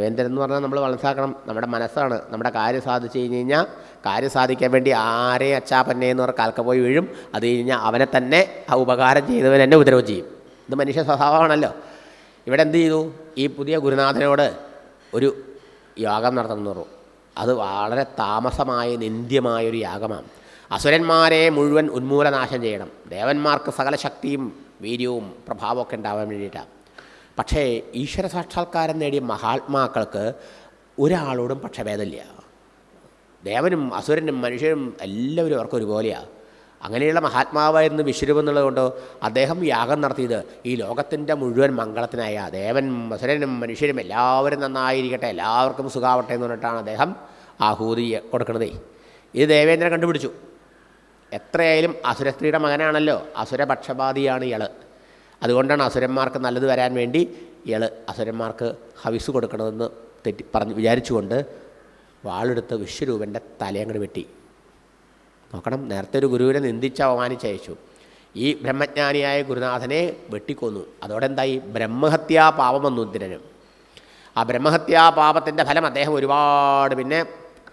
ദേവേന്ദ്രൻ എന്ന് പറഞ്ഞാൽ നമ്മൾ മനസ്സിലാക്കണം, നമ്മുടെ മനസ്സാണ്. നമ്മുടെ കാര്യം സാധിച്ചു കഴിഞ്ഞ് കഴിഞ്ഞാൽ കാര്യം സാധിക്കാൻ വേണ്ടി ആരെയും അച്ചാപ്പന്നെ എന്ന് പറഞ്ഞ കാൽക്ക പോയി വീഴും. അത് കഴിഞ്ഞാൽ അവനെ തന്നെ ആ ഉപകാരം ചെയ്തവൻ എന്നെ ഉപദ്രവം ചെയ്യും. ഇത് മനുഷ്യ സ്വഭാവമാണല്ലോ. ഇവിടെ എന്ത് ചെയ്തു? ഈ പുതിയ ഗുരുനാഥനോട് ഒരു യാഗം നടത്തണമെന്ന് പറഞ്ഞു. അത് വളരെ താമസമായ നിന്ദ്യമായൊരു യാഗമാണ്. അസുരന്മാരെ മുഴുവൻ ഉന്മൂലനാശം ചെയ്യണം, ദേവന്മാർക്ക് സകല ശക്തിയും വീര്യവും പ്രഭാവമൊക്കെ ഉണ്ടാവാൻ വേണ്ടിയിട്ടാണ്. പക്ഷേ ഈശ്വര സാക്ഷാത്കാരം നേടിയ മഹാത്മാക്കൾക്ക് ഒരാളോടും പക്ഷഭേദമില്ല. ദേവനും അസുരനും മനുഷ്യരും എല്ലാവരും അവർക്ക് ഒരുപോലെയാണ്. അങ്ങനെയുള്ള മഹാത്മാവായിരുന്നു വിശ്വരൂപം എന്നുള്ളതുകൊണ്ട് അദ്ദേഹം യാഗം നടത്തിയത് ഈ ലോകത്തിൻ്റെ മുഴുവൻ മംഗളത്തിനായ ദേവനും അസുരനും മനുഷ്യരും എല്ലാവരും നന്നായിരിക്കട്ടെ, എല്ലാവർക്കും സുഖാവട്ടെ എന്ന് പറഞ്ഞിട്ടാണ് അദ്ദേഹം ആഹൂതി കൊടുക്കണതേ. ഇത് ദേവേന്ദ്രൻ കണ്ടുപിടിച്ചു. എത്രയായാലും അസുര സ്ത്രീയുടെ മകനാണല്ലോ, അസുരപക്ഷപാതിയാണ് ഇയാൾ. അതുകൊണ്ടാണ് അസുരന്മാർക്ക് നല്ലത് വരാൻ വേണ്ടി ഇയാൾ അസുരന്മാർക്ക് ഹവിസ് കൊടുക്കണമെന്ന് വിചാരിച്ചുകൊണ്ട് വാളെടുത്ത് വിശ്വരൂപൻ്റെ തലയങ്ങട് വെട്ടി. നോക്കണം, നേരത്തെ ഒരു ഗുരുവിനെ നിന്ദിച്ച് അവമാനിച്ചയച്ചു. ഈ ബ്രഹ്മജ്ഞാനിയായ ഗുരുനാഥനെ വെട്ടിക്കൊന്നു. അതോടെ എന്തായി? ബ്രഹ്മഹത്യാ പാപം വന്നു ഇന്ദ്രനും. ആ ബ്രഹ്മഹത്യാ പാപത്തിൻ്റെ ഫലം അദ്ദേഹം ഒരുപാട് പിന്നെ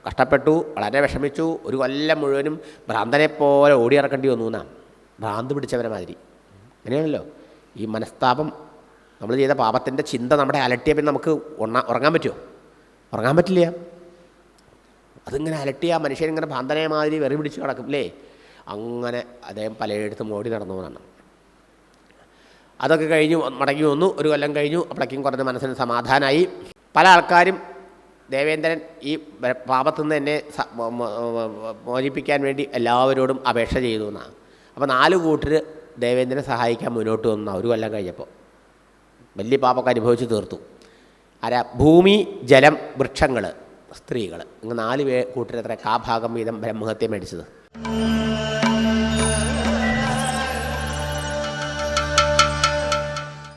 കഷ്ടപ്പെട്ടു, വളരെ വിഷമിച്ചു. ഒരു കൊല്ലം മുഴുവനും ഭ്രാന്തനെപ്പോലെ ഓടിയിറക്കേണ്ടി വന്നു എന്നാണ്. ഭ്രാന്ത് പിടിച്ചവരെ മാതിരി. അങ്ങനെയാണല്ലോ ഈ മനസ്താപം. നമ്മൾ ചെയ്ത പാപത്തിൻ്റെ ചിന്ത നമ്മുടെ അലട്ടിയ പിന്നെ നമുക്ക് ഉറങ്ങാൻ പറ്റുമോ? ഉറങ്ങാൻ പറ്റില്ല. അതിങ്ങനെ അലട്ടിയ മനുഷ്യനിങ്ങനെ ഭ്രാന്തനെ മാതിരി വെറി പിടിച്ച് കിടക്കും അല്ലേ? അങ്ങനെ അദ്ദേഹം പലയിടത്തും ഓടി നടന്നു എന്നാണ്. അതൊക്കെ കഴിഞ്ഞു മടങ്ങി വന്നു. ഒരു കൊല്ലം കഴിഞ്ഞു. അപ്പോഴേക്കും കുറഞ്ഞ മനസ്സിന് സമാധാനമായി. പല ആൾക്കാരും ദേവേന്ദ്രൻ ഈ പാപത്തു നിന്ന് എന്നെ മോചിപ്പിക്കാൻ വേണ്ടി എല്ലാവരോടും അപേക്ഷ ചെയ്തു എന്നാണ്. അപ്പോൾ 4 കൂട്ടർ ദേവേന്ദ്രനെ സഹായിക്കാൻ മുന്നോട്ട് വന്ന ഒരു കൊല്ലം കഴിഞ്ഞപ്പോൾ വലിയ പാപമൊക്കെ അനുഭവിച്ച് തീർത്തു. ഭൂമി, ജലം, വൃക്ഷങ്ങൾ, സ്ത്രീകൾ, ഇങ്ങനെ 4 കൂട്ടരത്ര കാഭാഗം വീതം ബ്രഹ്മഹത്യ മേടിച്ചത്.